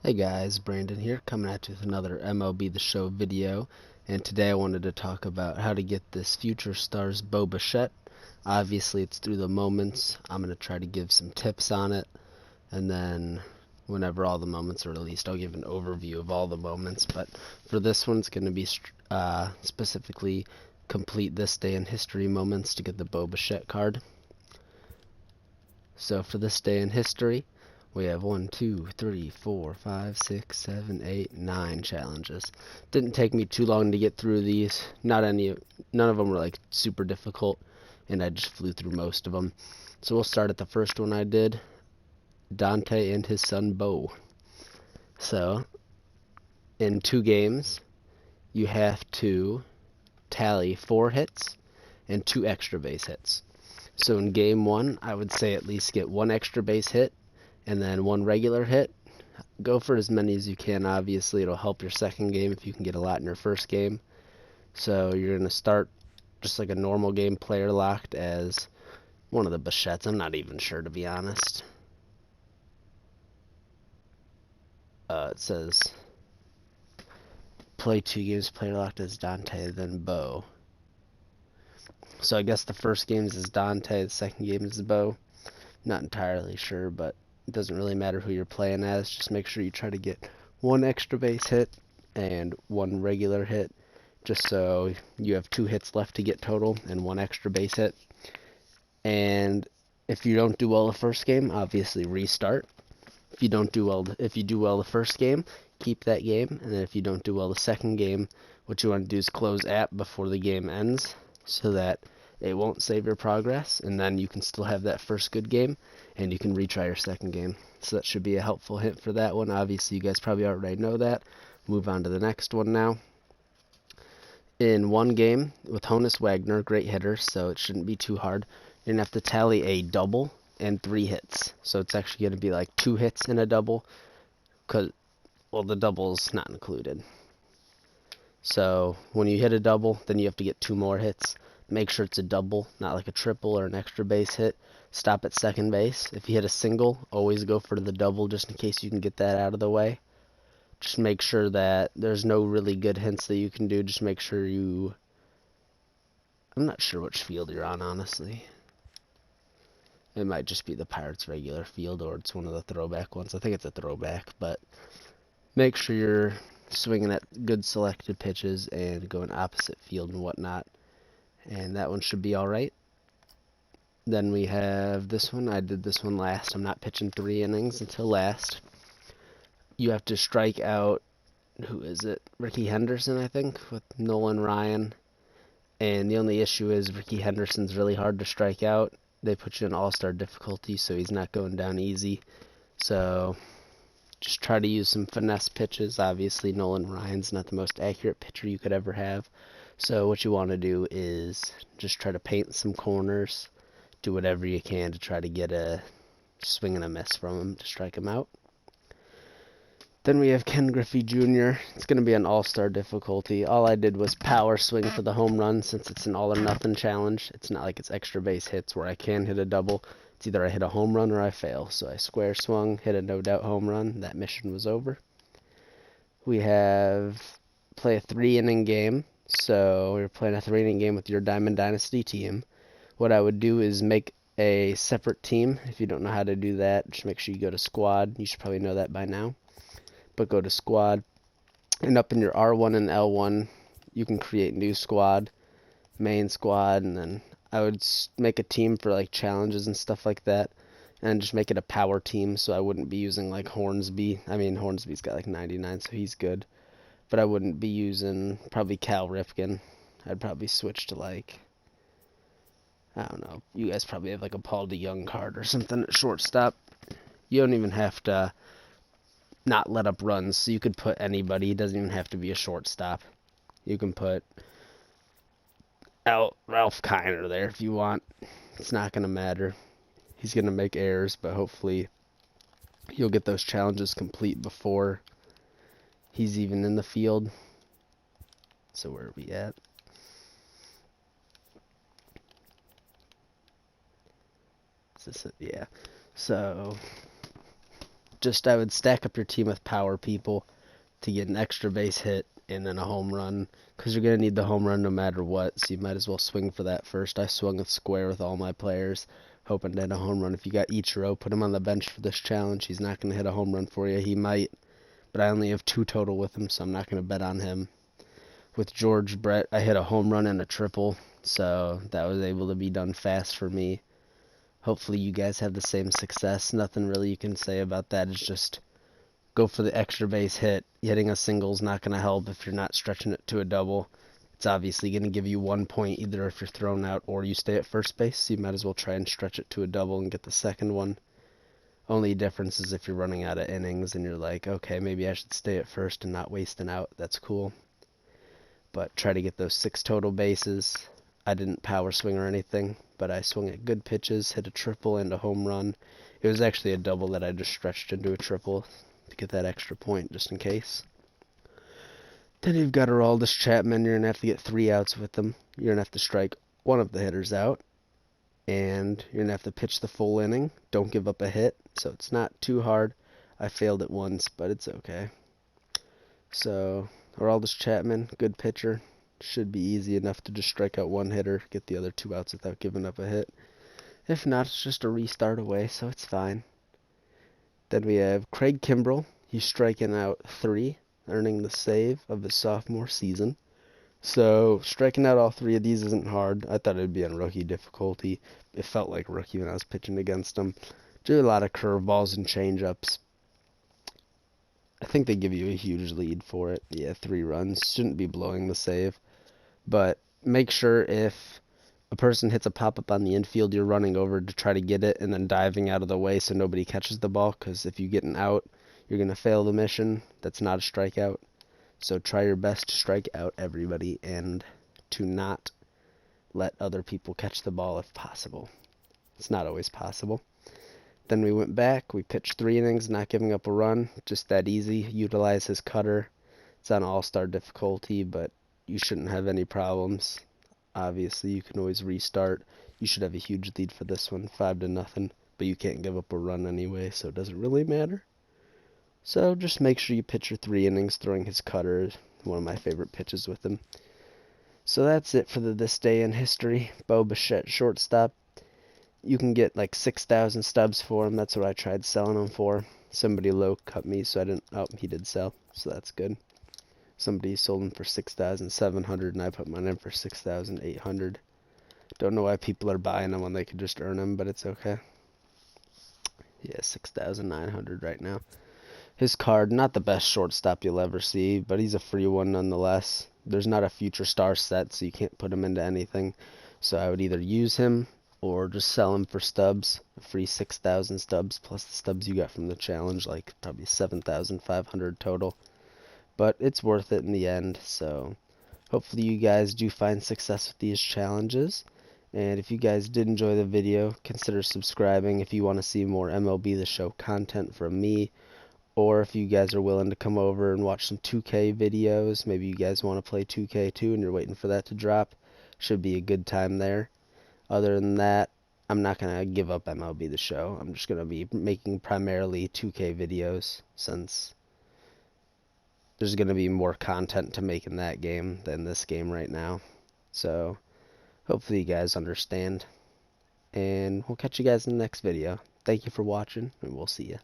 Hey guys, Brandon here, coming at you with another Mlb the Show video, and today I wanted to talk about how to get this Future Stars Bichette. Obviously it's through the moments. I'm going to try to give some tips on it, and then whenever all the moments are released I'll give an overview of all the moments, but for this one it's going to be specifically complete this day in history moments to get the Bichette card. So for this day in history, we have 1, 2, 3, 4, 5, 6, 7, 8, 9 challenges. Didn't take me too long to get through these. None of them were like super difficult, and I just flew through most of them. So we'll start at the first one I did, Dante and his son Bo. So in 2 games, you have to tally 4 hits and 2 extra base hits. So in game 1, I would say at least get 1 extra base hit and then 1 regular hit. Go for as many as you can. Obviously it'll help your second game if you can get a lot in your first game. So you're going to start just like a normal game, player locked as one of the Bichettes. I'm not even sure, to be honest. It says play 2 games, player locked as Dante, then Bo. So I guess the first game is Dante, the second game is Bo. Not entirely sure, but it doesn't really matter who you're playing as. Just make sure you try to get 1 extra base hit and 1 regular hit, just so you have 2 hits left to get total and 1 extra base hit. And if you don't do well the first game, obviously restart. If you do well the first game, keep that game, and then if you don't do well the second game, what you want to do is close app before the game ends, so that it won't save your progress, and then you can still have that first good game, and you can retry your second game. So that should be a helpful hint for that one. Obviously, you guys probably already know that. Move on to the next one now. In 1 game with Honus Wagner, great hitter, so it shouldn't be too hard. You're going to have to tally a double and 3 hits. So it's actually going to be like 2 hits in a double, because, well, the double's not included. So when you hit a double, then you have to get 2 more hits. Make sure it's a double, not like a triple or an extra base hit. Stop at second base. If you hit a single, always go for the double just in case you can get that out of the way. Just make sure that there's no really good hints that you can do. Just make sure you... I'm not sure which field you're on, honestly. It might just be the Pirates' regular field, or it's one of the throwback ones. I think it's a throwback, but make sure you're swinging at good selected pitches and going opposite field and whatnot. And that one should be alright. Then we have this one. I did this one last. I'm not pitching 3 innings until last. You have to strike out, who is it? Ricky Henderson, I think, with Nolan Ryan. And the only issue is Ricky Henderson's really hard to strike out. They put you in all-star difficulty, so he's not going down easy. So just try to use some finesse pitches. Obviously, Nolan Ryan's not the most accurate pitcher you could ever have. So what you want to do is just try to paint some corners. Do whatever you can to try to get a swing and a miss from him to strike him out. Then we have Ken Griffey Jr. It's going to be an all-star difficulty. All I did was power swing for the home run since it's an all-or-nothing challenge. It's not like it's extra base hits where I can hit a double. It's either I hit a home run or I fail. So I square swung, hit a no-doubt home run. That mission was over. We have play a 3-inning game. So we're playing a 3-inning game with your Diamond Dynasty team. What I would do is make a separate team. If you don't know how to do that, just make sure you go to squad. You should probably know that by now. But go to squad, and up in your R1 and L1, you can create new squad, main squad, and then I would make a team for like challenges and stuff like that, and just make it a power team, so I wouldn't be using like Hornsby. I mean, Hornsby's got like 99, so he's good. But I wouldn't be using probably Cal Ripken. I'd probably switch to like, I don't know, you guys probably have like a Paul DeYoung card or something at shortstop. You don't even have to not let up runs, so you could put anybody. It doesn't even have to be a shortstop. You can put Ralph Kiner there if you want. It's not going to matter. He's going to make errors, but hopefully you'll get those challenges complete before he's even in the field. So where are we at? Is this it? Yeah. So Just I would stack up your team with power people to get an extra base hit and then a home run, because you're going to need the home run no matter what, so you might as well swing for that first. I swung a square with all my players, hoping to hit a home run. If you got Ichiro, put him on the bench for this challenge. He's not going to hit a home run for you. He might, but I only have 2 total with him, so I'm not going to bet on him. With George Brett, I hit a home run and a triple, so that was able to be done fast for me. Hopefully you guys have the same success. Nothing really you can say about that. It's just go for the extra base hit. Hitting a single is not going to help if you're not stretching it to a double. It's obviously going to give you 1 point either if you're thrown out or you stay at first base, so you might as well try and stretch it to a double and get the second one. Only difference is if you're running out of innings and you're like, okay, maybe I should stay at first and not waste an out. That's cool. But try to get those 6 total bases. I didn't power swing or anything, but I swung at good pitches, hit a triple and a home run. It was actually a double that I just stretched into a triple to get that extra point just in case. Then you've got Aroldis Chapman. You're going to have to get 3 outs with them. You're going to have to strike one of the hitters out, and you're going to have to pitch the full inning. Don't give up a hit, so it's not too hard. I failed it once, but it's okay. So Aroldis Chapman, good pitcher. Should be easy enough to just strike out 1 hitter, get the other 2 outs without giving up a hit. If not, it's just a restart away, so it's fine. Then we have Craig Kimbrell. He's striking out 3, earning the save of his sophomore season. So striking out all 3 of these isn't hard. I thought it'd be on rookie difficulty. It felt like rookie when I was pitching against him. Do a lot of curveballs and changeups. I think they give you a huge lead for it. Yeah, 3 runs. Shouldn't be blowing the save. But make sure if a person hits a pop-up on the infield, you're running over to try to get it and then diving out of the way so nobody catches the ball, because if you get an out, you're going to fail the mission. That's not a strikeout. So try your best to strike out everybody and to not let other people catch the ball if possible. It's not always possible. Then we went back. We pitched 3 innings, not giving up a run. Just that easy. Utilize his cutter. It's on all-star difficulty, but you shouldn't have any problems. Obviously, you can always restart. You should have a huge lead for this one, 5-0, but you can't give up a run anyway, so it doesn't really matter. So just make sure you pitch your 3 innings throwing his cutter, one of my favorite pitches with him. So that's it for the This Day in History. Bichette, shortstop. You can get like 6,000 stubs for him. That's what I tried selling him for. Somebody low cut me, so I didn't. Oh, he did sell, so that's good. Somebody sold him for 6,700, and I put mine in for 6,800. Don't know why people are buying them when they could just earn them, but it's okay. Yeah, 6,900 right now. His card, not the best shortstop you'll ever see, but he's a free one nonetheless. There's not a future star set, so you can't put him into anything. So I would either use him or just sell him for stubs. A free 6,000 stubs plus the stubs you got from the challenge, like probably 7,500 total. But it's worth it in the end, so hopefully you guys do find success with these challenges. And if you guys did enjoy the video, consider subscribing if you want to see more MLB The Show content from me. Or if you guys are willing to come over and watch some 2K videos, maybe you guys want to play 2K too and you're waiting for that to drop, should be a good time there. Other than that, I'm not going to give up MLB The Show. I'm just going to be making primarily 2K videos, since there's going to be more content to make in that game than this game right now. So hopefully you guys understand. And we'll catch you guys in the next video. Thank you for watching, and we'll see you.